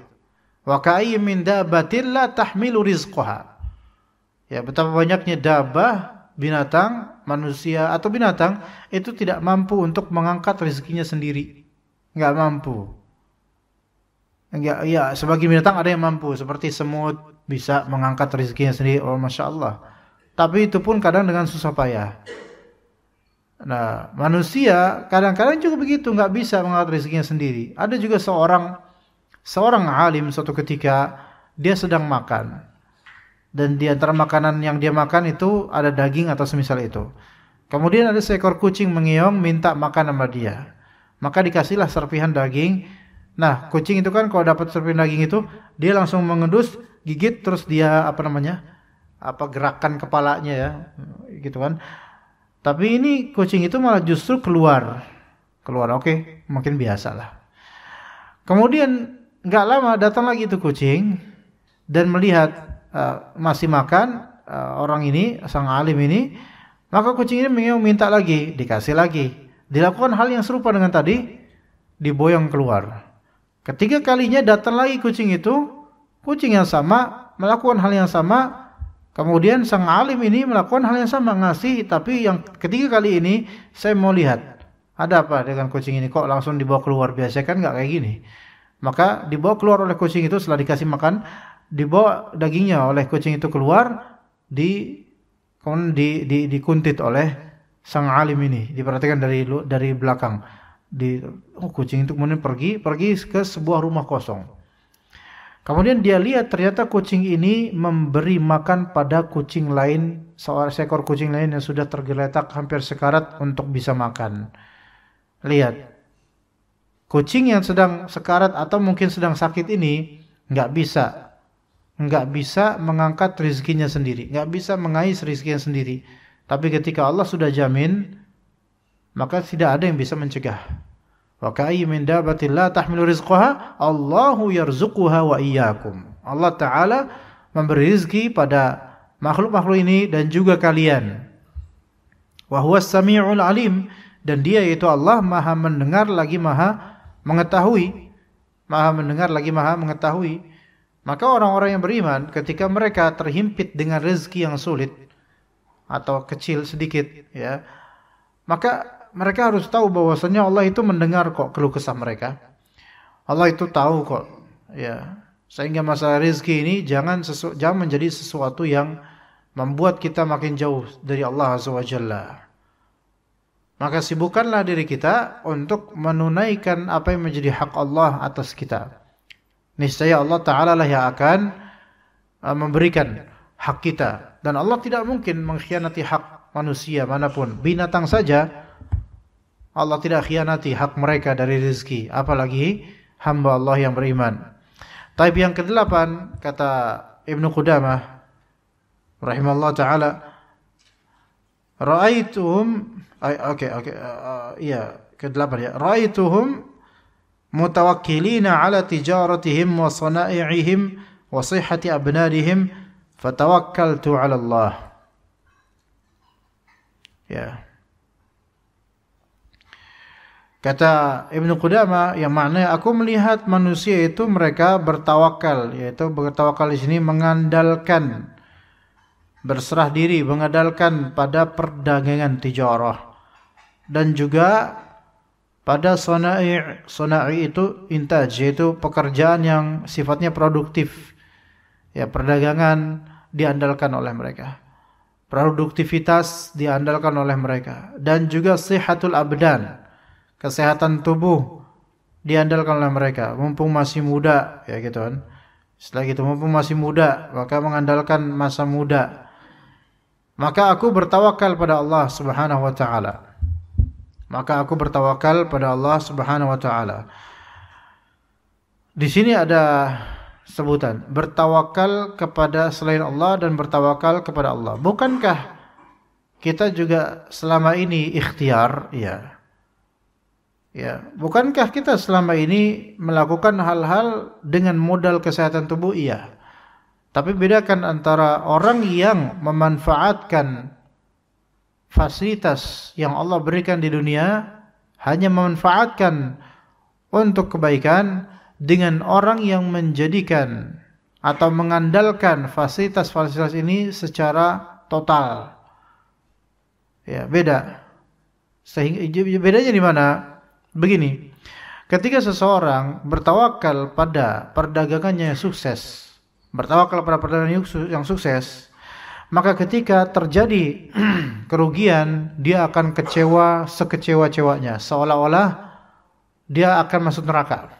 Wa ka'ayyin min dabbatin la tahmilu rizqaha. Ya, betapa banyaknya dabah, binatang, manusia atau binatang itu tidak mampu untuk mengangkat rezekinya sendiri. Nggak mampu. Enggak, ya, sebagian binatang ada yang mampu, seperti semut bisa mengangkat rezekinya sendiri. Oh, Masya Allah. Tapi itu pun kadang dengan susah payah. Nah, manusia kadang-kadang juga begitu, nggak bisa mengangkat rezekinya sendiri. Ada juga seorang alim suatu ketika dia sedang makan. Dan di antara makanan yang dia makan itu ada daging atau semisal itu. Kemudian ada seekor kucing mengeong minta makan sama dia. Maka dikasihlah serpihan daging. Nah, kucing itu kan kalau dapat serpihan daging itu, dia langsung mengendus, gigit, terus dia gerakan kepalanya ya, gitu kan. Tapi ini kucing itu malah justru keluar, oke, mungkin biasa lah. Kemudian nggak lama datang lagi itu kucing dan melihat masih makan orang ini, sang alim ini, maka kucing ini minta lagi, dikasih lagi. Dilakukan hal yang serupa dengan tadi, diboyong keluar. Ketiga kalinya datang lagi kucing itu, kucing yang sama melakukan hal yang sama. Kemudian sang alim ini melakukan hal yang sama, ngasih, tapi yang ketiga kali ini saya mau lihat ada apa dengan kucing ini, kok langsung dibawa keluar. Biasanya kan nggak kayak gini. Maka dibawa keluar oleh kucing itu setelah dikasih makan, dibawa dagingnya oleh kucing itu keluar, kemudian dikuntit oleh sang alim ini, diperhatikan dari belakang. Kucing itu kemudian pergi ke sebuah rumah kosong. Kemudian dia lihat ternyata kucing ini memberi makan pada kucing lain, seekor kucing lain yang sudah tergeletak hampir sekarat untuk bisa makan. Lihat, kucing yang sedang sekarat atau mungkin sedang sakit ini nggak bisa mengangkat rezekinya sendiri, nggak bisa mengais rezekinya sendiri. Tapi ketika Allah sudah jamin, maka tidak ada yang bisa mencegah. Wa ka'ayyin min dabbatin la tahmilu rizqaha Allahu yarzuquha wa iyyakum. Allah Ta'ala memberi rezeki pada makhluk-makhluk ini dan juga kalian. Wa huwas sami'ul alim, dan dia yaitu Allah Maha mendengar lagi Maha mengetahui. Maka orang-orang yang beriman ketika mereka terhimpit dengan rezeki yang sulit atau kecil sedikit, ya, maka mereka harus tahu bahwasanya Allah itu mendengar kok keluh kesah mereka. Allah itu tahu kok, ya. Sehingga masalah rezeki ini jangan menjadi sesuatu yang membuat kita makin jauh dari Allah Azza wa Jalla. Maka sibukkanlah diri kita untuk menunaikan apa yang menjadi hak Allah atas kita. Niscaya Allah Ta'ala lah yang akan memberikan hak kita. Dan Allah tidak mungkin mengkhianati hak manusia manapun. Binatang saja Allah tidak khianati hak mereka dari rezeki, apalagi hamba Allah yang beriman. Taib yang ke-8 kata Ibnu Qudamah rahimahullah taala, ke-8 ya. Ra'aituhum mutawakkilina ala tijaratihim wa sana'i'ihim wa sihhati abnadihim fatawakkaltu ala Allah. Ya. Kata Ibnu Qudamah, yang maknanya aku melihat manusia itu mereka bertawakal, yaitu bertawakal di sini mengandalkan, berserah diri, mengandalkan pada perdagangan tijarah dan juga pada sona'i itu intaj, yaitu pekerjaan yang sifatnya produktif. Ya, perdagangan diandalkan oleh mereka. Produktivitas diandalkan oleh mereka dan juga sihatul abdan. Kesehatan tubuh diandalkan oleh mereka, mumpung masih muda, ya gitu kan. Setelah gitu, mumpung masih muda, maka mengandalkan masa muda. Maka aku bertawakal pada Allah Subhanahu wa taala. Di sini ada sebutan bertawakal kepada selain Allah dan bertawakal kepada Allah. Bukankah kita juga selama ini ikhtiar, ya, Ya, bukankah kita selama ini melakukan hal-hal dengan modal kesehatan tubuh? Iya. Tapi bedakan antara orang yang memanfaatkan fasilitas yang Allah berikan di dunia, hanya memanfaatkan untuk kebaikan, dengan orang yang menjadikan atau mengandalkan fasilitas-fasilitas ini secara total. Ya, beda. Sehingga bedanya di mana? Begini, ketika seseorang bertawakal pada perdagangannya yang sukses, bertawakal pada perdagangan yang sukses, maka ketika terjadi kerugian, dia akan kecewa sekecewa-cewanya, seolah-olah dia akan masuk neraka.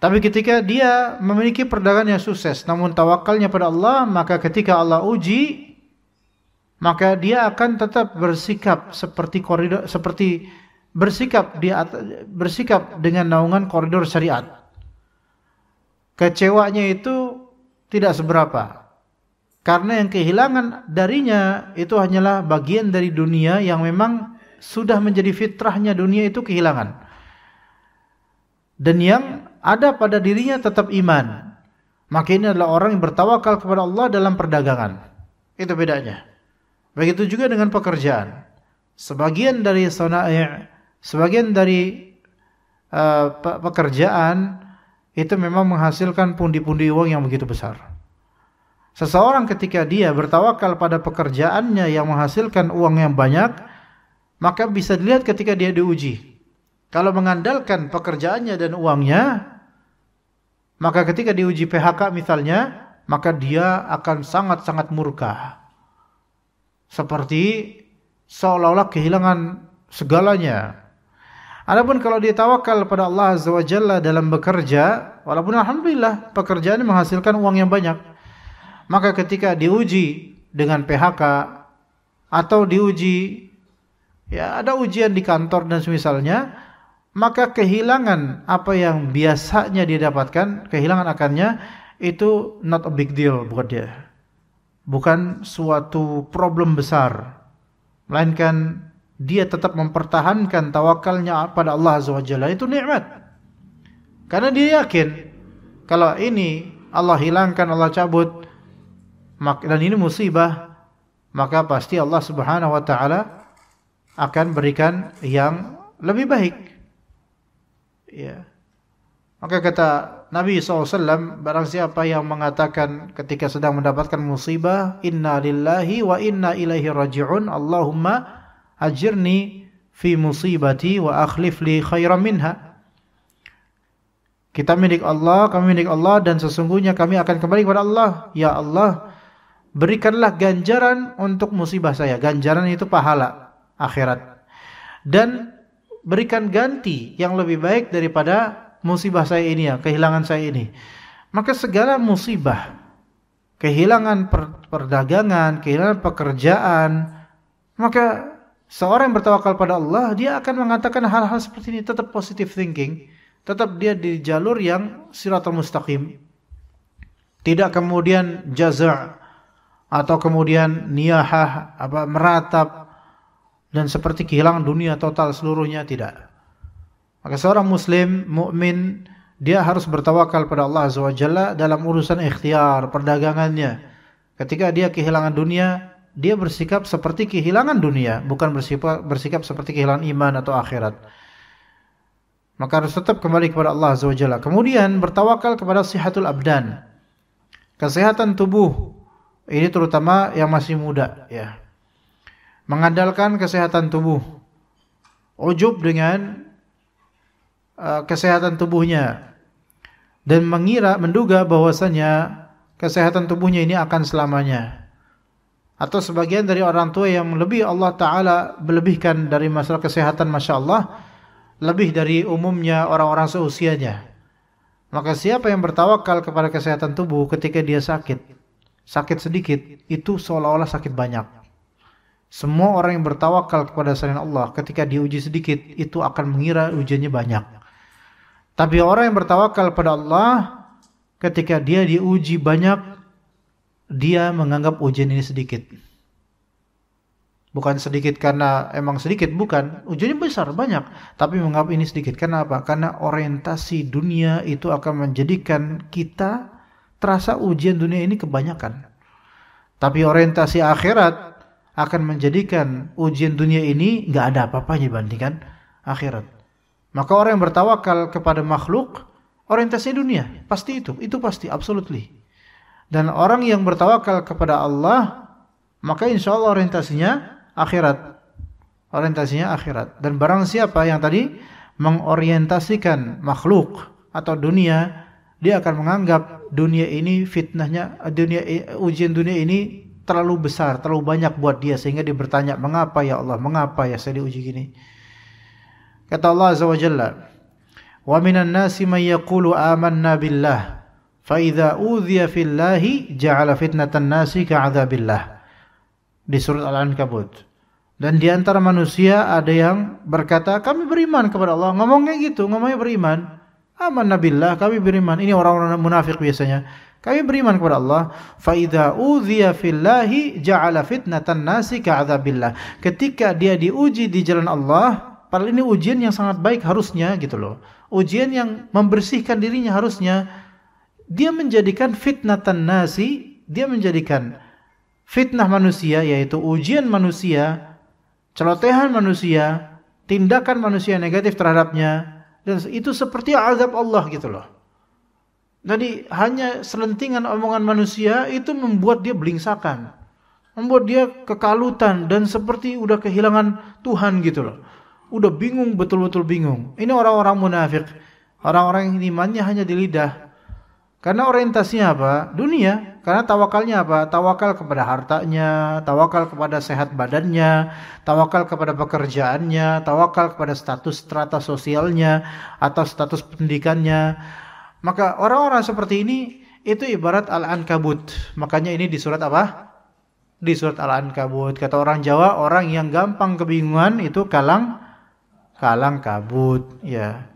Tapi ketika dia memiliki perdagangan yang sukses, namun tawakalnya pada Allah, maka ketika Allah uji, maka dia akan tetap bersikap bersikap dengan naungan koridor syariat. Kecewanya itu tidak seberapa, karena yang kehilangan darinya itu hanyalah bagian dari dunia yang memang sudah menjadi fitrahnya dunia itu kehilangan. Dan yang ada pada dirinya tetap iman. Maka ini adalah orang yang bertawakal kepada Allah dalam perdagangan. Itu bedanya. Begitu juga dengan pekerjaan. Sebagian dari pekerjaan itu memang menghasilkan pundi-pundi uang yang begitu besar. Seseorang ketika dia bertawakal pada pekerjaannya yang menghasilkan uang yang banyak, maka bisa dilihat ketika dia diuji. Kalau mengandalkan pekerjaannya dan uangnya, maka ketika diuji PHK misalnya, maka dia akan sangat-sangat murka. Seperti seolah-olah kehilangan segalanya. Adapun kalau dia tawakal pada Allah Azza wa Jalla dalam bekerja, walaupun alhamdulillah pekerjaannya menghasilkan uang yang banyak, maka ketika diuji dengan PHK atau diuji, ya ada ujian di kantor dan semisalnya, maka kehilangan apa yang biasanya dia dapatkan, kehilangan akannya, itu not a big deal buat dia. Bukan suatu problem besar. Melainkan dia tetap mempertahankan tawakalnya pada Allah Azza wa Jalla. Itu nikmat. Karena dia yakin, kalau ini Allah hilangkan, Allah cabut, dan ini musibah, maka pasti Allah Subhanahu wa Ta'ala akan berikan yang lebih baik. Ya. Maka kata Nabi SAW, barang siapa yang mengatakan ketika sedang mendapatkan musibah, inna lillahi wa inna ilaihi raji'un, Allahumma ajirni fi musibati wa akhlif li khairan minha. Kita milik Allah, kami milik Allah, dan sesungguhnya kami akan kembali kepada Allah. Ya Allah, berikanlah ganjaran untuk musibah saya. Ganjaran itu pahala akhirat. Dan berikan ganti yang lebih baik daripada musibah saya ini, ya, kehilangan saya ini. Maka segala musibah, kehilangan perdagangan, kehilangan pekerjaan, maka seorang yang bertawakal pada Allah, dia akan mengatakan hal-hal seperti ini, tetap positive thinking, tetap dia di jalur yang siratal mustaqim. Tidak kemudian jaza' atau kemudian niyahah, meratap, dan seperti kehilangan dunia total seluruhnya, tidak. Maka seorang muslim, mukmin, dia harus bertawakal pada Allah Azza wa Jalla dalam urusan ikhtiar, perdagangannya. Ketika dia kehilangan dunia, dia bersikap seperti kehilangan dunia, bukan bersikap seperti kehilangan iman atau akhirat. Maka harus tetap kembali kepada Allah Azza wa Jalla. Kemudian bertawakal kepada sihatul abdan, kesehatan tubuh. Ini terutama yang masih muda, ya. Mengandalkan kesehatan tubuh, ujub dengan kesehatan tubuhnya, dan menduga bahwasanya kesehatan tubuhnya ini akan selamanya. Atau sebagian dari orang tua yang lebih Allah Ta'ala melebihkan dari masalah kesehatan, Masya Allah, lebih dari umumnya orang-orang seusianya. Maka siapa yang bertawakal kepada kesehatan tubuh ketika dia sakit sedikit, itu seolah-olah sakit banyak. Semua orang yang bertawakal kepada selain Allah, ketika diuji sedikit, itu akan mengira ujiannya banyak. Tapi orang yang bertawakal pada Allah, ketika dia diuji banyak, dia menganggap ujian ini sedikit. Bukan sedikit karena emang sedikit, bukan. Ujiannya besar, banyak. Tapi mengapa ini sedikit? Karena apa? Karena orientasi dunia itu akan menjadikan kita terasa ujian dunia ini kebanyakan. Tapi orientasi akhirat akan menjadikan ujian dunia ini nggak ada apa-apanya dibandingkan akhirat. Maka orang yang bertawakal kepada makhluk, orientasi dunia. Pasti itu pasti, absolutely. Dan orang yang bertawakal kepada Allah, maka insya Allah orientasinya akhirat. Orientasinya akhirat. Dan barang siapa yang tadi mengorientasikan makhluk atau dunia, dia akan menganggap dunia ini fitnahnya, ujian dunia ini terlalu besar, terlalu banyak buat dia, sehingga dia bertanya, mengapa ya Allah, mengapa ya saya diuji gini? Kata Allah Azza wa Jalla, wa minan nasi man yaqulu amanna billah fa idza udhiya fillahi ja'ala fitnatan nasi ka'adzabillah. Di surat Al-Ankabut. Dan di antara manusia ada yang berkata, kami beriman kepada Allah. Ngomongnya gitu, ngomongnya beriman. Amanna billah, kami beriman. Ini orang-orang munafik biasanya. Kami beriman kepada Allah. Fa idza udhiya fillahi ja'ala fitnatan nasi ka'adzabillah. Ketika dia diuji di jalan Allah, padahal ini ujian yang sangat baik harusnya gitu loh. Ujian yang membersihkan dirinya harusnya. Dia menjadikan fitnatan nasi, dia menjadikan fitnah manusia, yaitu ujian manusia, celotehan manusia, tindakan manusia negatif terhadapnya, dan itu seperti azab Allah gitu loh. Jadi hanya selentingan omongan manusia itu membuat dia belingsakan, membuat dia kekalutan dan seperti udah kehilangan Tuhan gitu loh. Udah bingung, betul-betul bingung. Ini orang-orang munafik, orang-orang yang imannya hanya di lidah. Karena orientasinya apa? Dunia. Karena tawakalnya apa? Tawakal kepada hartanya, tawakal kepada sehat badannya, tawakal kepada pekerjaannya, tawakal kepada status strata sosialnya atau status pendidikannya. Maka orang-orang seperti ini itu ibarat Al-Ankabut. Makanya ini di surat apa? Di surat Al-Ankabut. Kata orang Jawa, orang yang gampang kebingungan itu kalang kabut, ya.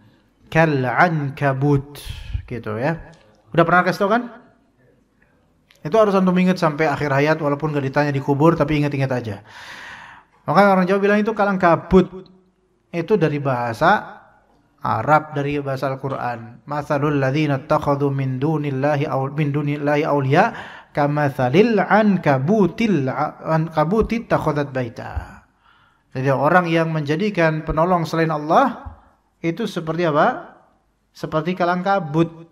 Kal-ankabut gitu ya. Udah pernah kasih tau kan? Itu harus antum ingat sampai akhir hayat, walaupun gak ditanya di kubur, tapi ingat-ingat aja. Maka orang Jawa bilang itu kalang kabut. Itu dari bahasa Arab, dari bahasa Al-Quran. Mathalul ladzina ittakhadhu min dunillahi awliya kamathalil ankabuti takhadhat baita. Jadi orang yang menjadikan penolong selain Allah itu seperti apa? Seperti kalang kabut.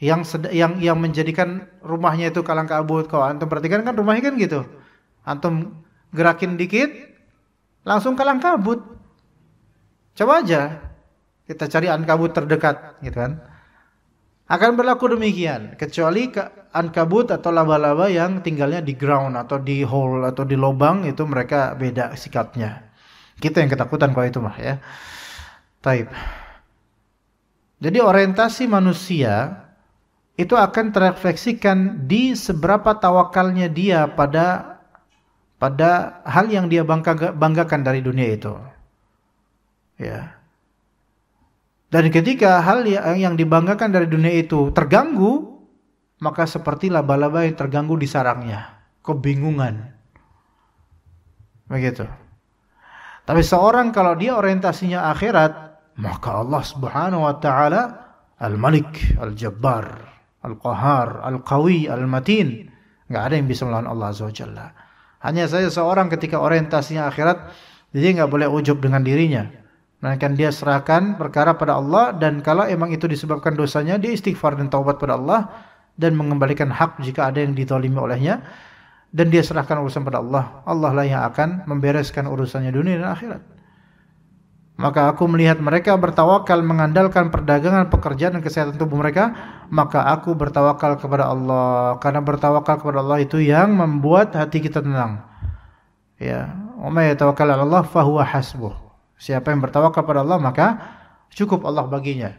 Yang menjadikan rumahnya itu kalang kabut. Kalau antum perhatikan kan rumahnya kan gitu. Antum gerakin dikit langsung kalang kabut. Coba aja kita cari ankabut terdekat gitu kan. Akan berlaku demikian, kecuali ankabut atau laba-laba yang tinggalnya di ground atau di hole atau di lubang, itu mereka beda sikapnya. Kita yang ketakutan kalau itu mah ya. Taib. Jadi orientasi manusia itu akan terefleksikan di seberapa tawakalnya dia pada hal yang dia banggakan dari dunia itu. Ya. Dan ketika hal yang dibanggakan dari dunia itu terganggu, maka seperti laba-laba yang terganggu di sarangnya, kebingungan. Begitu. Tapi seorang kalau dia orientasinya akhirat, maka Allah Subhanahu wa taala Al-Malik, Al-Jabbar, Al-Qahar, Al-Qawi, Al-Matin. Enggak ada yang bisa melawan Allah Azza wa Jalla. Hanya saja seorang ketika orientasinya akhirat, dia enggak boleh ujub dengan dirinya. Melainkan dia serahkan perkara pada Allah, dan kalau emang itu disebabkan dosanya, dia istighfar dan taubat pada Allah dan mengembalikan hak jika ada yang dizalimi olehnya, dan dia serahkan urusan pada Allah. Allah lah yang akan membereskan urusannya dunia dan akhirat. Maka aku melihat mereka bertawakal mengandalkan perdagangan, pekerjaan dan kesehatan tubuh mereka, maka aku bertawakal kepada Allah. Karena bertawakal kepada Allah itu yang membuat hati kita tenang. Ya, wa may yatawakkal 'ala Allah fa huwa hasbuh. Siapa yang bertawakal kepada Allah, maka cukup Allah baginya.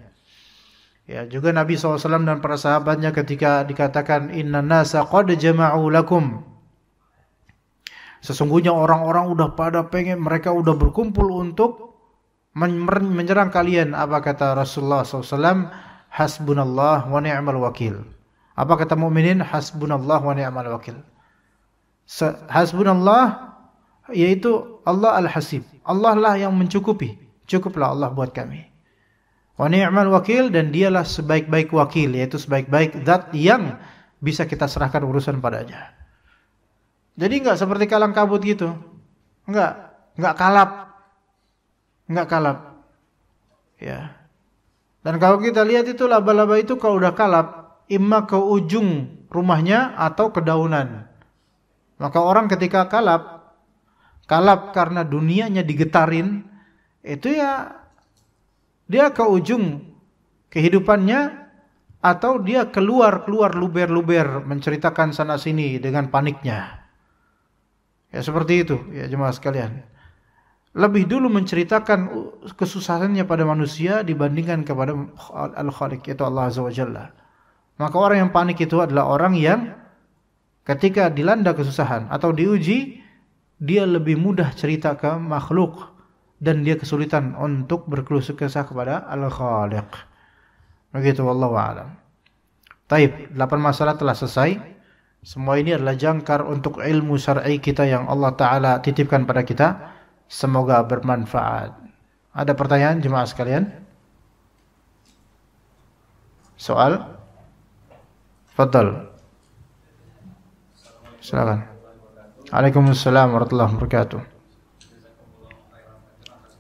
Ya, juga Nabi SAW dan para sahabatnya ketika dikatakan innan nasa qad jama'u lakum, sesungguhnya orang-orang udah pada pengen, mereka udah berkumpul untuk menyerang kalian. Apa kata Rasulullah SAW? Hasbunallah wa ni'mal wakil. Apa kata mukminin? Hasbunallah wa ni'mal wakil. Hasbunallah yaitu Allah Al-Hasib. Allah lah yang mencukupi. Cukuplah Allah buat kami. Wa ni'mal wakil, dan dialah sebaik-baik wakil, yaitu sebaik-baik zat yang bisa kita serahkan urusan padanya. Jadi enggak seperti kalang kabut gitu. Enggak kalap. Ya. Dan kalau kita lihat itu laba-laba itu kalau udah kalap, imma ke ujung rumahnya atau ke daunan. Maka orang ketika kalap karena dunianya digetarin, itu ya dia ke ujung kehidupannya, atau dia keluar luber-luber menceritakan sana sini dengan paniknya. Ya seperti itu ya jemaah sekalian. Lebih dulu menceritakan kesusahannya pada manusia dibandingkan kepada Al-Khaliq, yaitu Allah Azza wa Jalla. Maka orang yang panik itu adalah orang yang ketika dilanda kesusahan atau diuji, dia lebih mudah cerita ke makhluk dan dia kesulitan untuk berkeluh kesah kepada Al-Khaliq. Begitu, wallahu a'lam. Taib, 8 masalah telah selesai. Semua ini adalah jangkar untuk ilmu syar'i kita yang Allah Ta'ala titipkan pada kita. Semoga bermanfaat. Ada pertanyaan jemaah sekalian? Soal? Fadal. Silakan. Waalaikumsalam warahmatullahi wabarakatuh.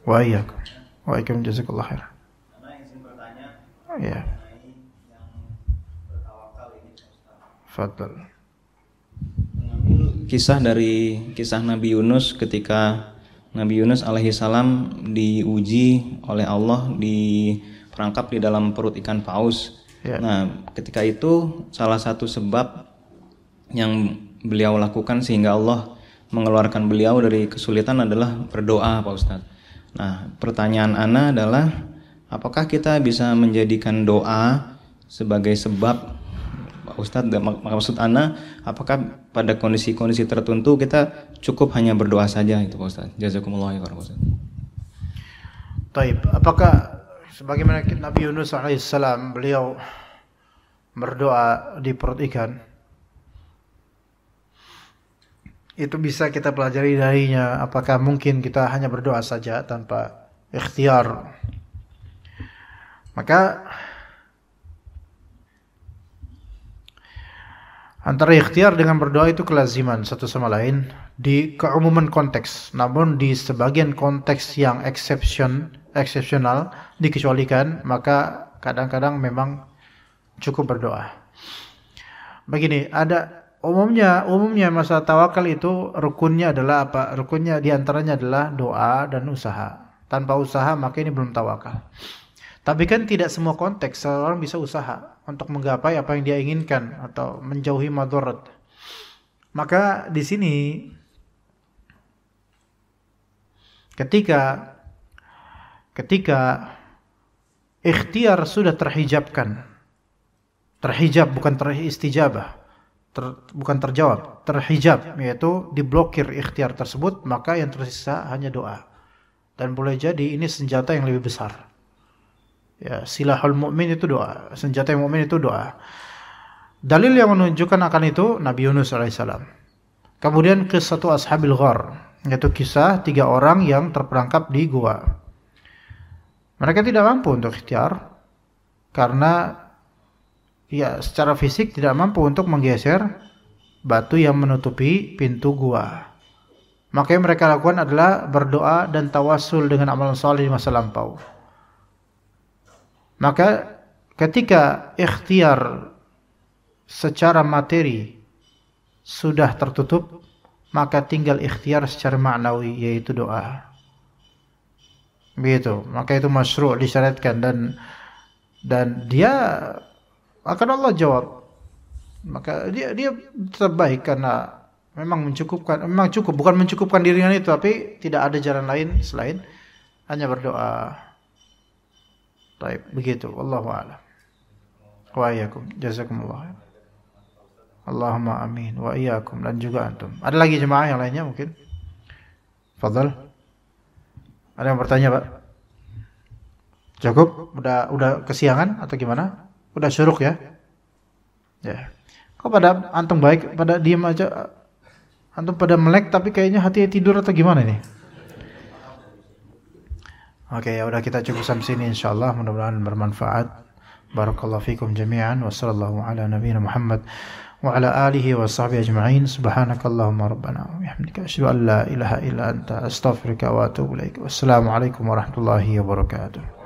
Wa iyyakum. Wa iyyakum, jazakallahu khairan. Karena izin bertanya Ya. mengenai yang bertawakal ini, Ustaz. Fadal. Mengambil kisah dari kisah Nabi Yunus ketika Nabi Yunus alaihissalam diuji oleh Allah, diperangkap di dalam perut ikan paus. Ya. Nah, ketika itu salah satu sebab yang beliau lakukan sehingga Allah mengeluarkan beliau dari kesulitan adalah berdoa, Pak Ustadz. Nah, pertanyaan ana adalah, apakah kita bisa menjadikan doa sebagai sebab, Pak Ustadz? Maksud ana, apakah pada kondisi-kondisi tertentu kita cukup hanya berdoa saja itu, Pak Ustadz? Jazakumullah khairan, Pak Ustadz. Taib, apakah sebagaimana Nabi Yunus alaihissalam beliau berdoa di perut ikan, itu bisa kita pelajari darinya? Apakah mungkin kita hanya berdoa saja tanpa ikhtiar? Maka antara ikhtiar dengan berdoa itu kelaziman satu sama lain di keumuman konteks. Namun di sebagian konteks yang eksepsional dikecualikan, maka kadang-kadang memang cukup berdoa. Begini, ada umumnya masalah tawakal itu rukunnya adalah apa? Rukunnya diantaranya adalah doa dan usaha. Tanpa usaha maka ini belum tawakal. Tapi kan tidak semua konteks seorang bisa usaha untuk menggapai apa yang dia inginkan atau menjauhi madarat. Maka di sini ketika ikhtiar sudah terhijab bukan teristijabah, bukan terjawab, terhijab, yaitu diblokir ikhtiar tersebut, maka yang tersisa hanya doa. Dan boleh jadi ini senjata yang lebih besar. Ya, silahul mu'min itu doa, senjata yang mukmin itu doa. Dalil yang menunjukkan akan itu Nabi Yunus alaihissalam. Kemudian kisah ashabil ghar, yaitu kisah 3 orang yang terperangkap di gua. Mereka tidak mampu untuk ikhtiar karena ya secara fisik tidak mampu untuk menggeser batu yang menutupi pintu gua. Maka yang mereka lakukan adalah berdoa dan tawasul dengan amalan saleh di masa lampau. Maka ketika ikhtiar secara materi sudah tertutup, maka tinggal ikhtiar secara maknawi, yaitu doa. Begitu. Maka itu masyru' disyariatkan dan dia akan Allah jawab. Maka dia terbaik karena memang cukup, bukan mencukupkan dirinya itu, tapi tidak ada jalan lain selain hanya berdoa. Baik, begitu. Wallahu a'lam. Wa iyyakum. Jazakumullah. Allahumma amin. Wa iyyakum, dan juga antum. Ada lagi jemaah yang lainnya mungkin? Fadhal. Ada yang bertanya, Pak? Cukup? Udah kesiangan atau gimana? Udah syuruk ya? Ya. Kok pada antum baik, pada diam aja? Antum pada melek tapi kayaknya hatinya tidur atau gimana nih? Oke, ya udah kita cukup sampai sini insyaallah, mudah-mudahan bermanfaat. Barakallahu fikum jami'an wa sallallahu ala nabiyyina Muhammad wa ala alihi wa sahbihi ajma'in. Subhanakallahumma rabbana wa bihamdika asyhadu an la ilaha illa anta astaghfiruka wa atubu ilaik. Wassalamu alaikum warahmatullahi wabarakatuh.